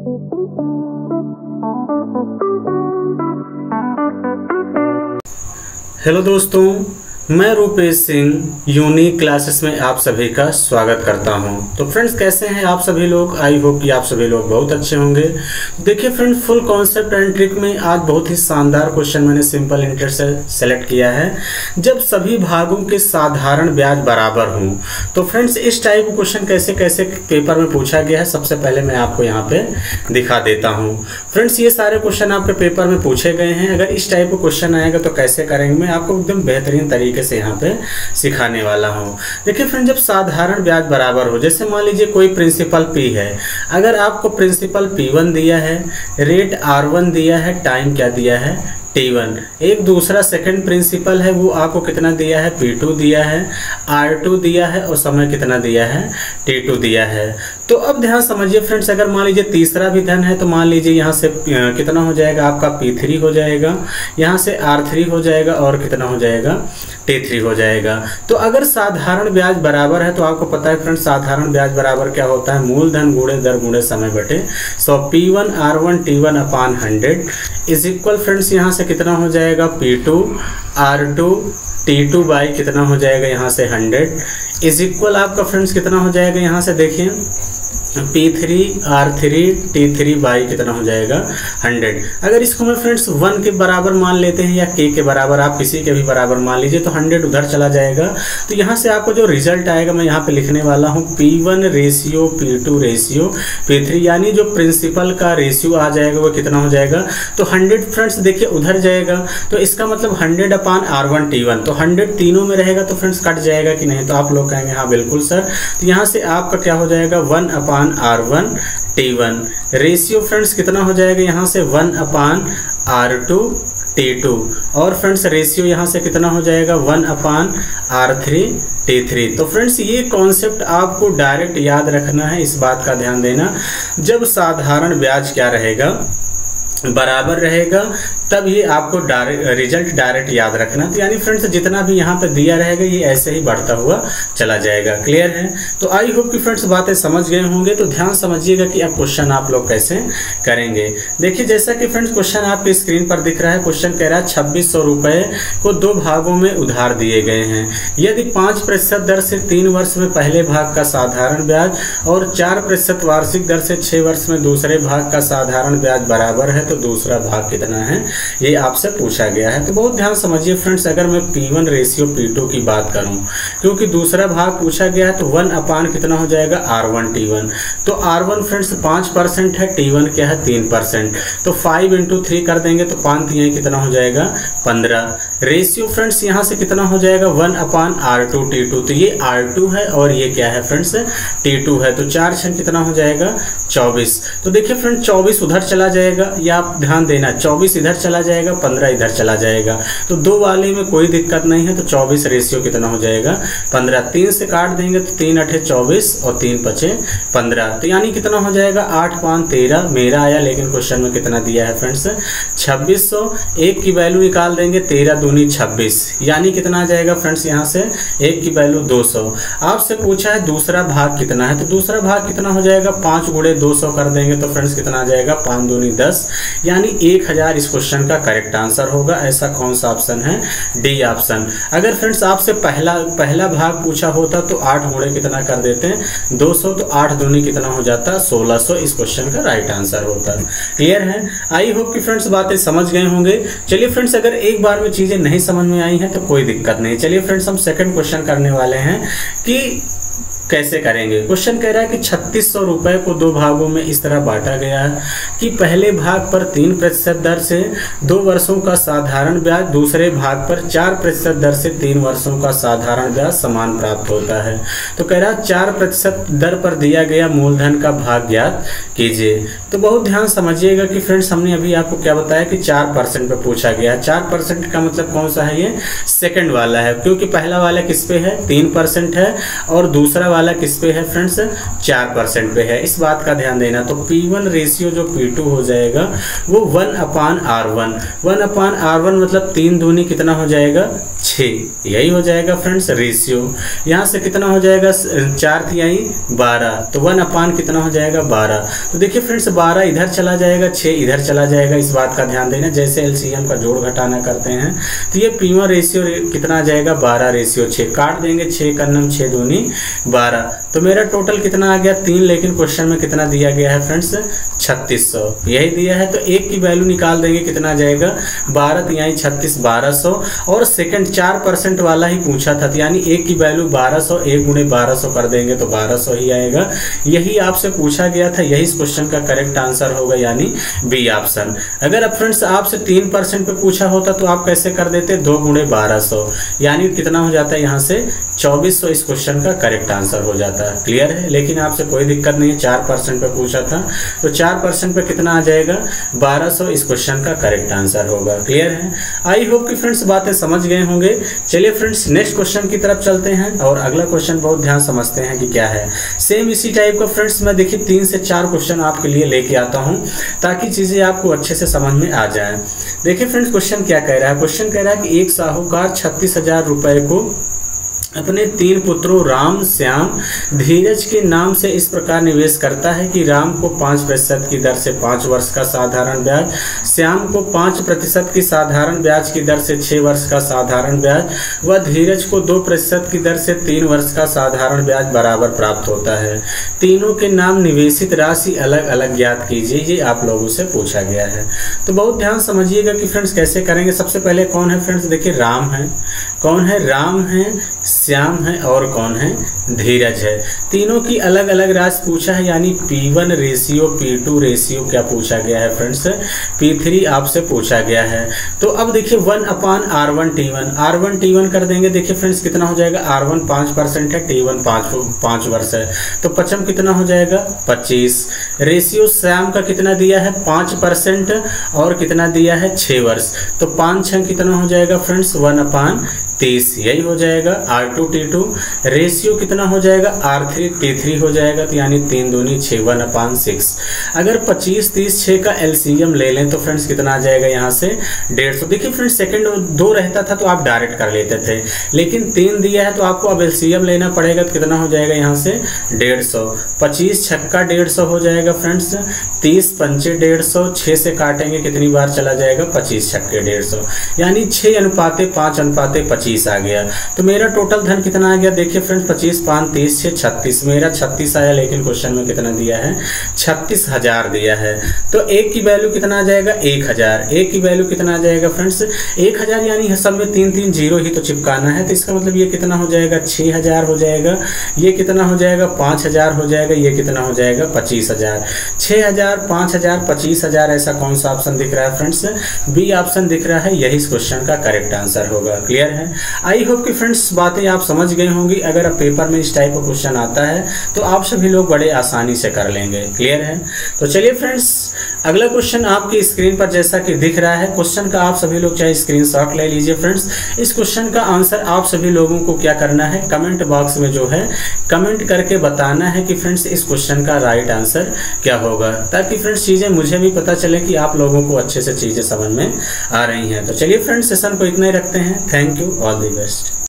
Hello दोस्तों, मैं Rupesh Singh unique classes में आप सभी का स्वागत करता हूं। तो फ्रेंड्स, कैसे हैं आप सभी लोग? आई होप कि आप सभी लोग बहुत अच्छे होंगे। देखिए friends, full concept and trick में आज बहुत ही शानदार क्वेश्चन मैंने सिंपल इंटरेस्ट से सेलेक्ट किया है। जब सभी भागों के साधारण ब्याज बराबर हों, तो फ्रेंड्स इस टाइप का क्वेश्चन कैसे कैसे पेपर में पूछा गया है, सबसे पहले मैं आपको यहाँ पे दिखा देता हूँ। फ्रेंड्स, ये सारे क्वेश्चन आपके पेपर में पूछे गए हैं। अगर इस टाइप का क्वेश्चन आएगा तो कैसे करेंगे, मैं आपको एकदम बेहतरीन तरीके से यहाँ पे सिखाने वाला हूँ। देखिए फ्रेंड, जब साधारण ब्याज बराबर हो, जैसे मान लीजिए कोई प्रिंसिपल P है, अगर आपको प्रिंसिपल P1 दिया है, रेट R1 दिया है, टाइम क्या दिया है T1, एक दूसरा सेकंड प्रिंसिपल है, वो आपको कितना दिया है P2 दिया है, R2 दिया है और समय कितना दिया है T2 दिया है। तो अब ध्यान समझिए फ्रेंड्स, अगर मान लीजिए तीसरा भी धन है तो मान लीजिए यहाँ से कितना हो जाएगा आपका P3 हो जाएगा, यहाँ से R3 हो जाएगा और कितना हो जाएगा T3 हो जाएगा। तो अगर साधारण ब्याज बराबर है तो आपको पता है फ्रेंड्स, साधारण ब्याज बराबर क्या होता है, मूलधन गुणे दर गुणे समय बटे 100। P1 R1 T1 upon 100 is equal friends यहाँ से कितना हो जाएगा P2 R2 T2 बाई कितना हो जाएगा यहाँ से 100 इज इक्वल आपका फ्रेंड्स कितना हो जाएगा यहाँ से देखिए P3 R3 T3 बाई कितना हो जाएगा 100। अगर इसको मैं फ्रेंड्स 1 के बराबर मान लेते हैं या K के बराबर, आप किसी के भी बराबर मान लीजिए, तो 100 उधर चला जाएगा। तो यहाँ से आपको जो रिजल्ट आएगा मैं यहाँ पे लिखने वाला हूँ P1 ratio P2 ratio P3, यानी जो प्रिंसिपल का रेशियो आ जाएगा वो कितना हो जाएगा, तो 100 फ्रेंड्स देखिए उधर जाएगा। तो इसका मतलब 100 अपान R1 T1, तो 100 तीनों में रहेगा तो फ्रेंड्स कट जाएगा कि नहीं, तो आप लोग कहेंगे हाँ बिल्कुल सर। तो यहाँ से आपका क्या हो जाएगा 1 अपान R1 T1 रेशियो फ्रेंड्स कितना हो जाएगा यहाँ से 1 अपान R2 T2 और फ्रेंड्स रेशियो यहाँ से कितना हो जाएगा 1 अपान R3 T3। तो फ्रेंड्स ये कॉन्सेप्ट आपको डायरेक्ट याद रखना है, इस बात का ध्यान देना। जब साधारण ब्याज क्या रहेगा, बराबर रहेगा, तब ये आपको रिजल्ट डायरेक्ट याद रखना। तो यानी फ्रेंड्स जितना भी यहाँ पे दिया रहेगा ये ऐसे ही बढ़ता हुआ चला जाएगा। क्लियर है? तो आई होप कि फ्रेंड्स बातें समझ गए होंगे। तो ध्यान समझिएगा कि अब क्वेश्चन आप लोग कैसे करेंगे। देखिए जैसा कि फ्रेंड्स क्वेश्चन आपकी स्क्रीन पर दिख रहा है, क्वेश्चन कह रहा है 2600 रुपये को 2 भागों में उधार दिए गए हैं। यदि 5% दर से 3 वर्ष में पहले भाग का साधारण ब्याज और 4% वार्षिक दर से 6 वर्ष में दूसरे भाग का साधारण ब्याज बराबर है, तो दूसरा भाग कितना है, ये आपसे पूछा गया है। तो बहुत ध्यान समझिए फ्रेंड्स, अगर मैं P1 रेशियो P2 की बात करूं, क्योंकि दूसरा भाग पूछा गया है, तो 1 अपान कितना हो जाएगा R1 T1। तो R1 फ्रेंड्स 5% है, T1 क्या है 3%, तो 5 × 3 कर देंगे तो 5 3 कितना हो जाएगा 15। रेशियो फ्रेंड्स यहाँ से कितना हो जाएगा 1 अपान R2 T2, तो ये R2 है और ये क्या है फ्रेंड्स T2 है। तो 4 6 कितना हो जाएगा 24। तो देखिए फ्रेंड 24 उधर चला जाएगा, या आप ध्यान देना 24 इधर चला जाएगा, 15 इधर चला जाएगा। तो 2 वाले में कोई दिक्कत नहीं है। तो 24 रेशियो कितना हो जाएगा 15। 3 से काट देंगे तो 3 8 24 और 3 5 15। तो यानी कितना हो जाएगा 8 5 13 मेरा आया, लेकिन क्वेश्चन में कितना दिया है फ्रेंड्स 2600। 1 की वैल्यू निकाल देंगे, 13 दूनी 26, यानी कितना आ जाएगा फ्रेंड्स यहाँ से 1 की वैल्यू 200। आपसे पूछा है दूसरा भाग कितना है, तो दूसरा भाग कितना हो जाएगा 5 × 200 कर देंगे तो फ्रेंड्स कितना आ जाएगा 5 दूनी 10, यानी 1000 इस क्वेश्चन का करेक्ट आंसर होगा। ऐसा कौन सा ऑप्शन है, डी ऑप्शन। अगर फ्रेंड्स आपसे पहला भाग पूछा होता तो 8 गुणे कितना कर देते हैं 200, तो 8 दूनी कितना हो जाता 1600, इस क्वेश्चन का राइट आंसर होता है। क्लियर है? आई होप कि फ्रेंड्स बातें समझ गए होंगे। चलिए फ्रेंड्स, अगर एक बार में चीजें नहीं समझ में आई हैं तो कोई दिक्कत नहीं। चलिए फ्रेंड्स हम सेकंड क्वेश्चन करने वाले हैं कि कैसे करेंगे। क्वेश्चन कह रहा है कि 3600 रुपये को 2 भागों में इस तरह बांटा गया है कि पहले भाग पर 3% दर से 2 वर्षों का साधारण ब्याज, दूसरे भाग पर 4% दर से 3 वर्षों का साधारण ब्याज समान प्राप्त होता है। तो कह रहा है 4% दर पर दिया गया मूलधन का भाग ज्ञात कीजिए। तो बहुत ध्यान समझिएगा कि फ्रेंड्स हमने अभी आपको क्या बताया कि 4% पे पूछा गया। 4% का मतलब कौन सा है, ये सेकंड वाला है, क्योंकि पहला वाला किस पे है 3% है और दूसरा वाला वाला किस पे है फ्रेंड्स, 4% पे है, इस बात का ध्यान देना। तो P1 रेशियो जो P2 हो जाएगा वो 1/R1, 1/R1 मतलब 3 दूनी कितना हो जाएगा, 6, यही हो जाएगा फ्रेंड्स रेशियो। यहाँ से कितना हो जाएगा, 4×3 12, तो 1/ कितना हो जाएगा 12। तो देखिए फ्रेंड्स 12 इधर चला जाएगा, 6 इधर चला जाएगा, इस बात का ध्यान देना। जैसे एलसीएम का जोड़ घटाना करते हैं तो ये P1 रेशियो कितना आ जाएगा, 12/6, काट देंगे 6 का नम 6 दूनी 12, तो मेरा टोटल कितना आ गया 3, लेकिन क्वेश्चन में कितना दिया गया है फ्रेंड्स, 3600 यही दिया है। तो एक की वैल्यू निकाल देंगे, कितना आ जाएगा 12×3 36, 1200, और सेकंड 4% वाला ही पूछा था, यानी एक की वैल्यू 1200, 1×1200 कर देंगे तो 1200 ही आएगा। यही आपसे पूछा गया था, यही इस क्वेश्चन का करेक्ट आंसर होगा, यानी बी ऑप्शन। अगर अब फ्रेंड्स आपसे 3% पे पूछा होता तो आप कैसे कर देते, 2×1200, यानी कितना हो जाता है यहाँ से 2400, इस क्वेश्चन का करेक्ट आंसर हो जाता है। क्लियर है, लेकिन आपसे कोई दिक्कत नहीं है, 4% पे पूछा था तो 4% पे कितना आ जाएगा, 1200, इस क्वेश्चन का करेक्ट आंसर होगा। क्लियर है, आई होप कि फ्रेंड्स बातें समझ गए होंगे। चलिए फ्रेंड्स नेक्स्ट क्वेश्चन की तरफ चलते हैं, और अगला क्वेश्चन बहुत ध्यान समझते हैं कि क्या है। सेम इसी टाइप का फ्रेंड्स मैं देखिए 3 से 4 क्वेश्चन आपके लिए लेके आता हूं, ताकि चीजें आपको अच्छे से समझ में आ जाए। देखिए फ्रेंड्स क्वेश्चन क्या कह रहा है, क्वेश्चन कह रहा है कि एक साहूकार 36,000 रुपए को अपने 3 पुत्रों राम, श्याम, धीरज के नाम से इस प्रकार निवेश करता है कि राम को 5% की दर से 5 वर्ष का साधारण ब्याज, श्याम को 5% की साधारण ब्याज की दर से 6 वर्ष का साधारण ब्याज, व धीरज को 2% की दर से 3 वर्ष का साधारण ब्याज बराबर प्राप्त होता है। तीनों के नाम निवेशित राशि अलग अलग ज्ञात कीजिए, ये आप लोगों से पूछा गया है। तो बहुत ध्यान समझिएगा कि फ्रेंड्स कैसे करेंगे। सबसे पहले कौन है फ्रेंड्स, देखिए राम है, कौन है, राम है, श्याम है, और कौन है, धीरज है। तीनों की अलग अलग राशि पूछा है, यानी P1 रेशियो, P2 रेशियो क्या पूछा गया है फ्रेंड्स, P3 आपसे पूछा गया है। तो अब देखिए 1/R1 T1, R1 T1 कर देंगे। देखिए फ्रेंड्स कितना हो जाएगा, R1 5% है, T1 5 वर्ष है, तो 5 कितना हो जाएगा 25। रेशियो श्याम का कितना दिया है 5%, और कितना दिया है 6 वर्ष, तो 5×6 कितना हो जाएगा फ्रेंड्स 1/30, यही हो जाएगा। R2 T2 रेशियो कितना हो जाएगा, R3 T3 हो जाएगा, तो यानी 3 दूनी 6, 1/6। अगर 25, 30, 6 का एलसीएम ले लें तो फ्रेंड्स कितना आ जाएगा यहाँ से 150। देखिए फ्रेंड्स सेकंड 2 रहता था तो आप डायरेक्ट कर लेते थे, लेकिन 3 दिया है तो आपको अब एलसीएम लेना पड़ेगा, तो कितना हो जाएगा यहाँ से 150। 25 छक्का 150 हो जाएगा फ्रेंड्स, 30 पंचे 150, 6 से काटेंगे कितनी बार चला जाएगा, 25 छक्के 150, यानी 6:5:25 आ गया। तो मेरा टोटल धन कितना आ गया, देखिए फ्रेंड्स 25 5 30 6 36, मेरा 36 आया, लेकिन क्वेश्चन में कितना दिया है 36,000 दिया है। तो एक की वैल्यू कितना आ जाएगा 1000, एक की वैल्यू कितना आ जाएगा फ्रेंड्स 1000, यानी सब में 3 0 ही तो चिपकाना है, तो इसका मतलब ये कितना हो जाएगा 6000 हो जाएगा, ये कितना हो जाएगा 5000 हो जाएगा, ये कितना हो जाएगा 25000। 6000 5000 25000 ऐसा कौन सा ऑप्शन दिख रहा है फ्रेंड्स, बी ऑप्शन दिख रहा है, यही इस क्वेश्चन का करेक्ट आंसर होगा। क्लियर है, आई होप कि फ्रेंड्स बातें आप समझ गए होंगी। अगर अब पेपर में इस टाइप का क्वेश्चन आता है तो आप सभी लोग बड़े आसानी से कर लेंगे। क्लियर है, तो चलिए फ्रेंड्स अगला क्वेश्चन आपकी स्क्रीन पर जैसा कि दिख रहा है, क्वेश्चन का आप सभी लोग चाहे स्क्रीनशॉट ले लीजिए फ्रेंड्स। इस क्वेश्चन का आंसर आप सभी लोगों को क्या करना है, कमेंट बॉक्स में जो है कमेंट करके बताना है कि फ्रेंड्स इस क्वेश्चन का राइट आंसर क्या होगा, ताकि फ्रेंड्स चीज़ें मुझे भी पता चले कि आप लोगों को अच्छे से चीज़ें समझ में आ रही हैं। तो चलिए फ्रेंड्स सेशन को इतना ही रखते हैं। Thank you, all the best.